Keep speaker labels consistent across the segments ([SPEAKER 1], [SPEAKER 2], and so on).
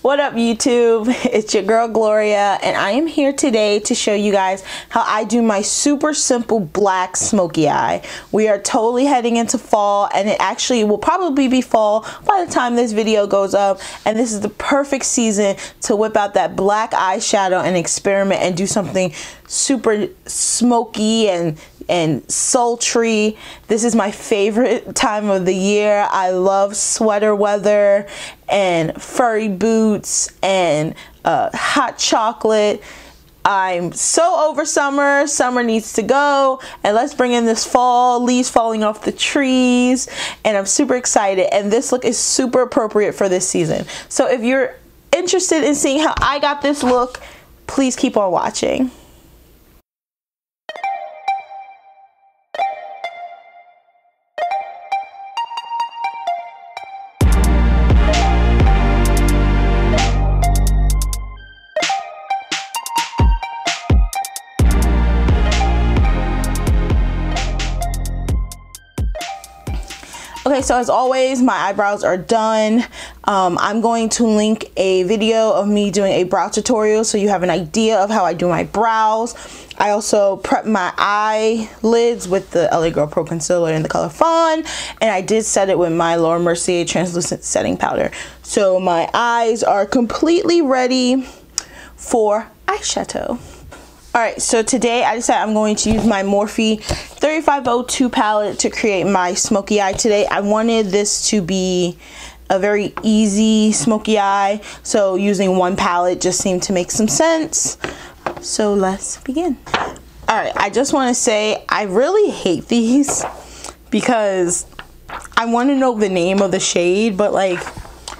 [SPEAKER 1] What up YouTube? It's your girl Gloria and I am here today to show you guys how I do my super simple black smoky eye. We are totally heading into fall and it actually will probably be fall by the time this video goes up, and this is the perfect season to whip out that black eyeshadow and experiment and do something super smoky and sultry. This is my favorite time of the year. I love sweater weather and furry boots and hot chocolate. I'm so over summer. Summer needs to go, and let's bring in this fall, leaves falling off the trees, and I'm super excited, and this look is super appropriate for this season. So if you're interested in seeing how I got this look, please keep on watching. Okay, so as always, my eyebrows are done. I'm going to link a video of me doing a brow tutorial so you have an idea of how I do my brows. I also prep my eyelids with the LA Girl Pro Concealer in the color Fawn, and I did set it with my Mercier translucent setting powder. So my eyes are completely ready for eyeshadow. Alright, so today I decided I'm going to use my Morphe 3502 palette to create my smoky eye today. I wanted this to be a very easy smoky eye, so using one palette just seemed to make some sense. So let's begin. Alright, I just want to say I really hate these because I want to know the name of the shade, but like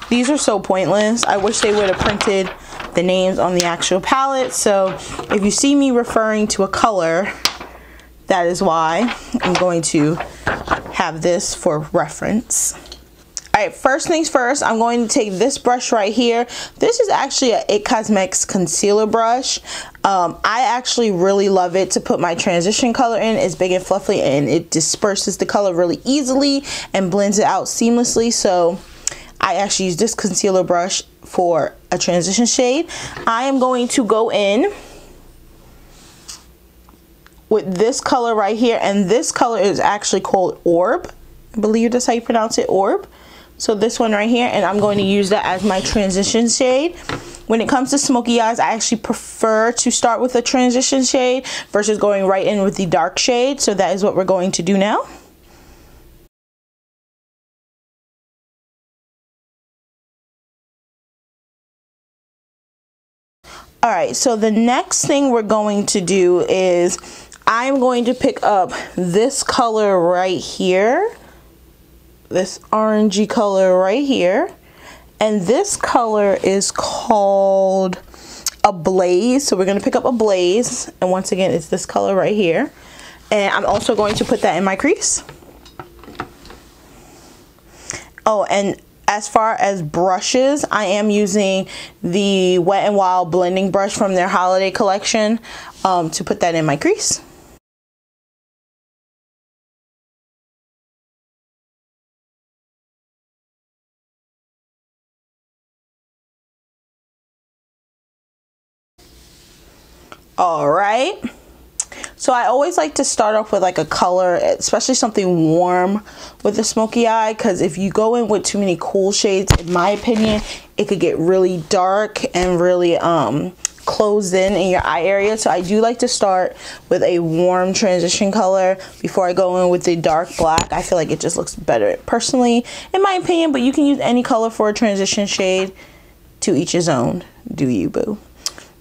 [SPEAKER 1] these are so pointless. I wish they would have printed the names on the actual palette. So if you see me referring to a color, that is why. I'm going to have this for reference. Alright, first things first, I'm going to take this brush right here. This is actually a It Cosmetics concealer brush. I actually really love it to put my transition color in. It's big and fluffy and it disperses the color really easily and blends it out seamlessly. So I actually use this concealer brush for a transition shade. I am going to go in with this color right here, and this color is actually called Orb. I believe that's how you pronounce it, Orb. So this one right here, and I'm going to use that as my transition shade. When it comes to smoky eyes, I actually prefer to start with a transition shade versus going right in with the dark shade. So that is what we're going to do now. Alright, so the next thing we're going to do is I'm going to pick up this color right here, this orangey color right here, and this color is called a Blaze. So we're going to pick up a Blaze, and once again it's this color right here, and I'm also going to put that in my crease. Oh, and as far as brushes, I am using the Wet n Wild blending brush from their holiday collection to put that in my crease. All right. So I always like to start off with like a color, especially something warm with the smoky eye, because if you go in with too many cool shades, in my opinion, it could get really dark and really closed in your eye area. So I do like to start with a warm transition color before I go in with the dark black. I feel like it just looks better personally, in my opinion, but you can use any color for a transition shade. To each his own. Do you, boo?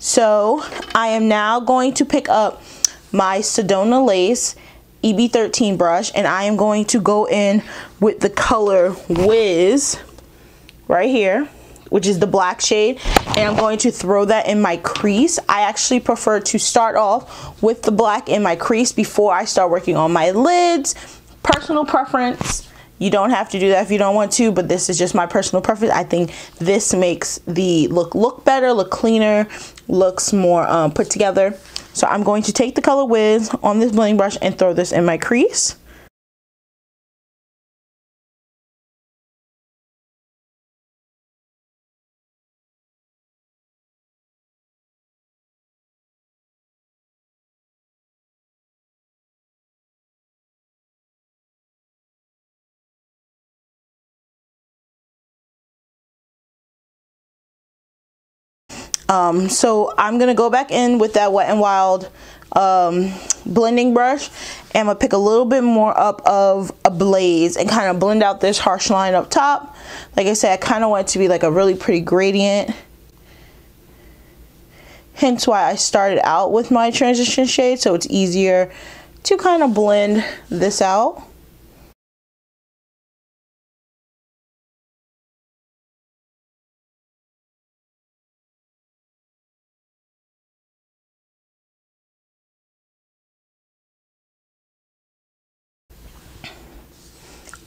[SPEAKER 1] So I am now going to pick up my Sedona Lace EB13 brush, and I am going to go in with the color Whiz right here, which is the black shade, and I'm going to throw that in my crease. I actually prefer to start off with the black in my crease before I start working on my lids. Personal preference. You don't have to do that if you don't want to, but this is just my personal preference. I think this makes the look better, look cleaner, looks more put together. So I'm going to take the color Whiz on this blending brush and throw this in my crease. So I'm gonna go back in with that Wet n Wild blending brush, and I'm gonna pick a little bit more up of a Blaze and kind of blend out this harsh line up top. Like I said, I kind of want it to be like a really pretty gradient, hence why I started out with my transition shade, so it's easier to kind of blend this out.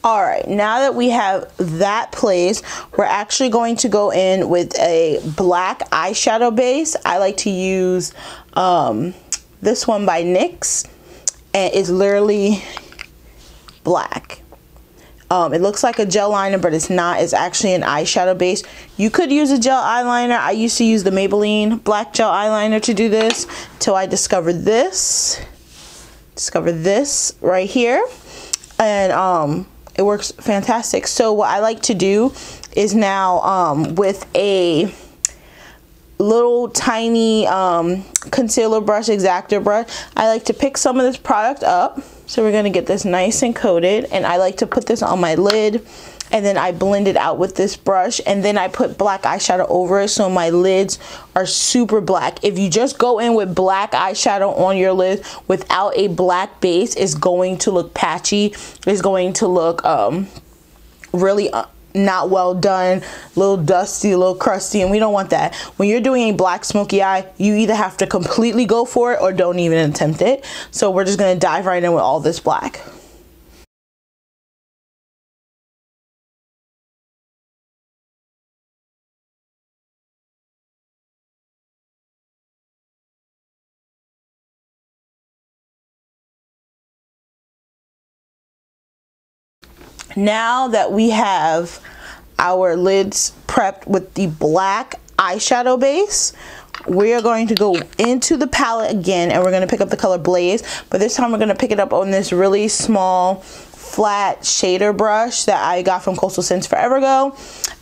[SPEAKER 1] All right, now that we have that placed, we're actually going to go in with a black eyeshadow base. I like to use this one by NYX, and it's literally black. It looks like a gel liner, but it's not. It's actually an eyeshadow base. You could use a gel eyeliner. I used to use the Maybelline black gel eyeliner to do this till I discovered this. Right here, and it works fantastic. So what I like to do is now with a little tiny concealer brush, exactor brush, I like to pick some of this product up. So we're gonna get this nice and coated, and I like to put this on my lid, and then I blend it out with this brush, and then I put black eyeshadow over it so my lids are super black. If you just go in with black eyeshadow on your lid without a black base, it's going to look patchy. It's going to look really not well done, a little dusty, a little crusty, and we don't want that. When you're doing a black smoky eye, you either have to completely go for it or don't even attempt it. So we're just gonna dive right in with all this black. Now that we have our lids prepped with the black eyeshadow base, we are going to go into the palette again, and we're going to pick up the color Blaze, but this time we're going to pick it up on this really small flat shader brush that I got from Coastal Scents forever ago,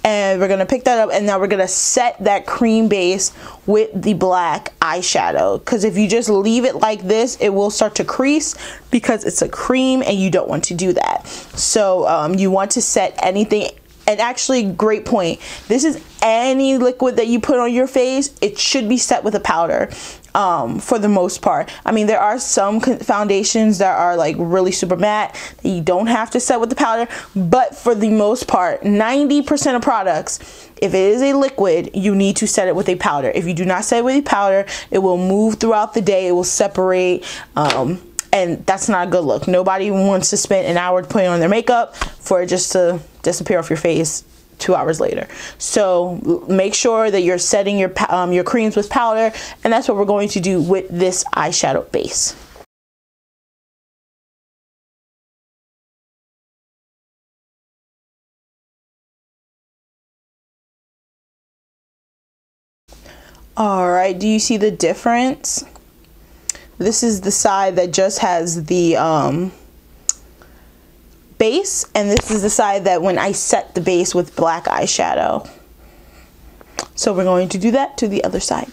[SPEAKER 1] and we're going to pick that up, and now we're going to set that cream base with the black eyeshadow, because if you just leave it like this, it will start to crease because it's a cream, and you don't want to do that. So you want to set anything. And actually, great point, this is any liquid that you put on your face, it should be set with a powder for the most part. I mean, there are some foundations that are like really super matte that you don't have to set with the powder, but for the most part, 90% of products, if it is a liquid, you need to set it with a powder. If you do not set it with a powder, it will move throughout the day, it will separate, and that's not a good look. Nobody wants to spend an hour putting on their makeup for it just to disappear off your face 2 hours later. So make sure that you're setting your creams with powder, and that's what we're going to do with this eyeshadow base. All right, do you see the difference? This is the side that just has the base, and this is the side that when I set the base with black eyeshadow. So we're going to do that to the other side.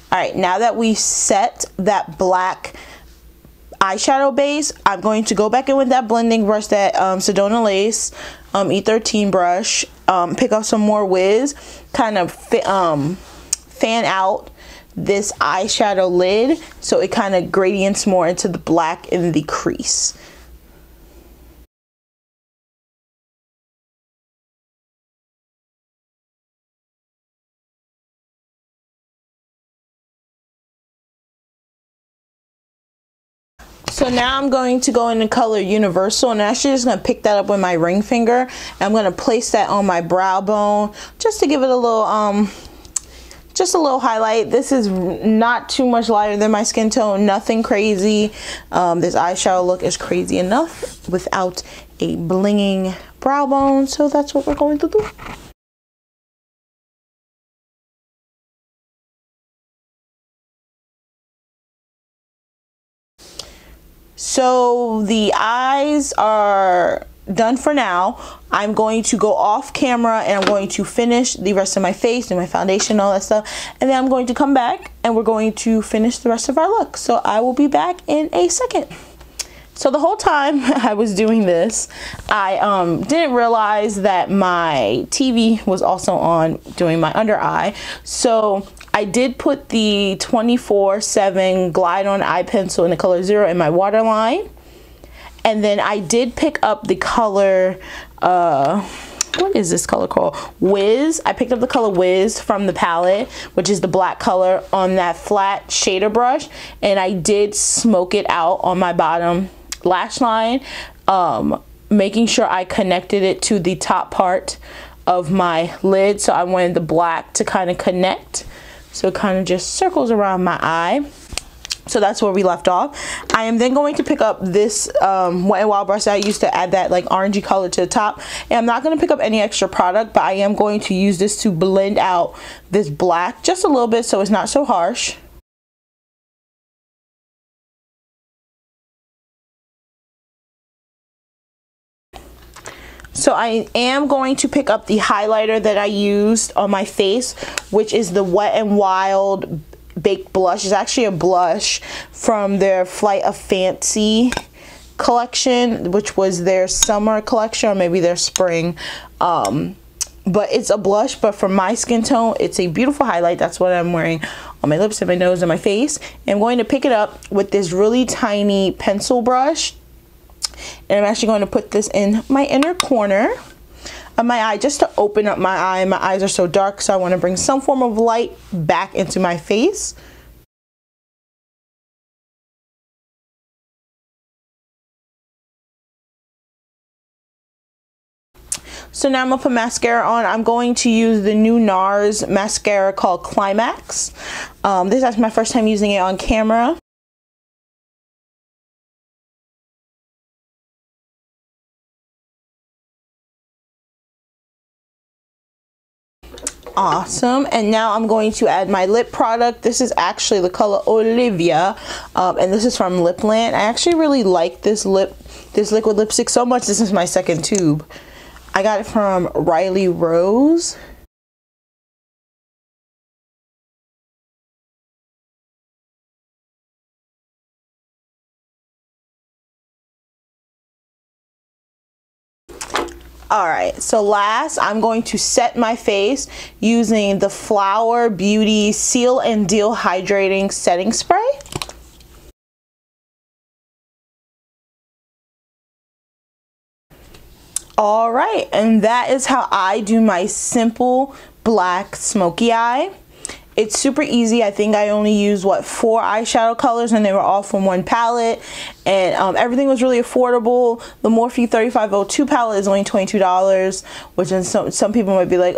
[SPEAKER 1] All right, now that we set that black eyeshadow base, I'm going to go back in with that blending brush, that Sedona Lace E13 brush, pick up some more Wiz, kind of fan out this eyeshadow lid so it kind of gradients more into the black in the crease. So now I'm going to go in the color Universal, and I'm actually just going to pick that up with my ring finger, and I'm going to place that on my brow bone just to give it a little just a little highlight. This is not too much lighter than my skin tone, nothing crazy. This eyeshadow look is crazy enough without a blinging brow bone, so that's what we're going to do. So the eyes are done for now. I'm going to go off camera and I'm going to finish the rest of my face and my foundation, all that stuff, and then I'm going to come back and we're going to finish the rest of our look. So I will be back in a second. So the whole time I was doing this, I didn't realize that my TV was also on doing my under eye. So I did put the 24/7 Glide On Eye Pencil in the color 0 in my waterline. And then I did pick up the color, what is this color called? Whiz. I picked up the color Whiz from the palette, which is the black color, on that flat shader brush. And I did smoke it out on my bottom lash line, making sure I connected it to the top part of my lid. So I wanted the black to kind of connect. So it kind of just circles around my eye. So that's where we left off. I am then going to pick up this Wet n Wild brush that I used to add that like orangey color to the top. And I'm not going to pick up any extra product, but I am going to use this to blend out this black just a little bit so it's not so harsh. So I am going to pick up the highlighter that I used on my face, which is the Wet n Wild Baked Blush. It's actually a blush from their Flight of Fancy collection, which was their summer collection or maybe their spring. But it's a blush, but for my skin tone, it's a beautiful highlight. That's what I'm wearing on my lips and my nose and my face. And I'm going to pick it up with this really tiny pencil brush. And I'm actually going to put this in my inner corner of my eye just to open up my eye. My eyes are so dark, so I want to bring some form of light back into my face. So now I'm going to put mascara on. I'm going to use the new Nars mascara called Climax. This is actually my first time using it on camera. Awesome. And now I'm going to add my lip product. This is actually the color Olivia, and this is from LIpland. I actually really like this liquid lipstick so much. This is my second tube. I got it from Riley Rose. Alright, so last I'm going to set my face using the Flower Beauty Seal and Deal Hydrating Setting Spray. Alright, and that is how I do my simple black smoky eye. It's super easy. I think I only used, what, 4 eyeshadow colors, and they were all from one palette. And everything was really affordable. The Morphe 3502 palette is only $22, which is some people might be like,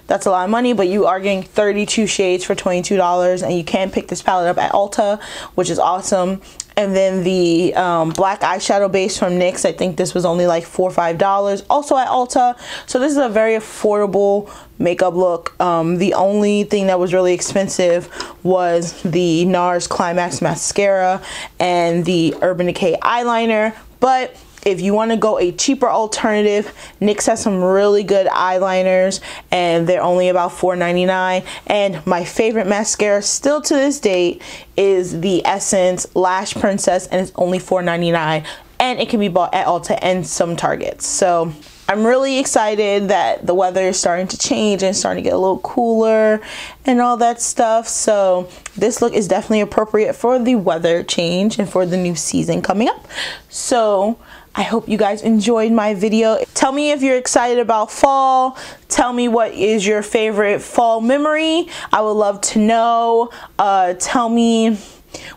[SPEAKER 1] that's a lot of money, but you are getting 32 shades for $22, and you can pick this palette up at Ulta, which is awesome. And then the black eyeshadow base from NYX, I think this was only like $4 or $5, also at Ulta. So this is a very affordable makeup look. The only thing that was really expensive was the Nars Climax Mascara and the Urban Decay eyeliner. But if you want to go a cheaper alternative, NYX has some really good eyeliners, and they're only about $4.99. And my favorite mascara still to this date is the Essence Lash Princess, and it's only $4.99, and it can be bought at Ulta and some Targets. So I'm really excited that the weather is starting to change and starting to get a little cooler and all that stuff. So this look is definitely appropriate for the weather change and for the new season coming up. So I hope you guys enjoyed my video. Tell me if you're excited about fall. Tell me what is your favorite fall memory. I would love to know. Tell me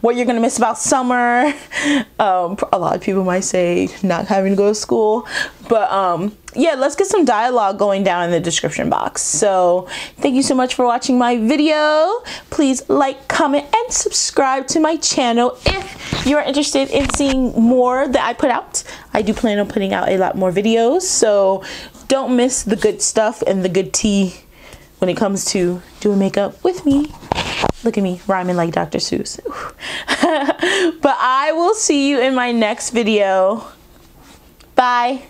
[SPEAKER 1] what you're gonna miss about summer. A lot of people might say not having to go to school, but yeah, let's get some dialogue going down in the description box. So thank you so much for watching my video. Please like, comment, and subscribe to my channel if you're interested in seeing more that I put out. I do plan on putting out a lot more videos, so don't miss the good stuff and the good tea when it comes to doing makeup with me. Look at me rhyming like Dr. Seuss. But I will see you in my next video. Bye.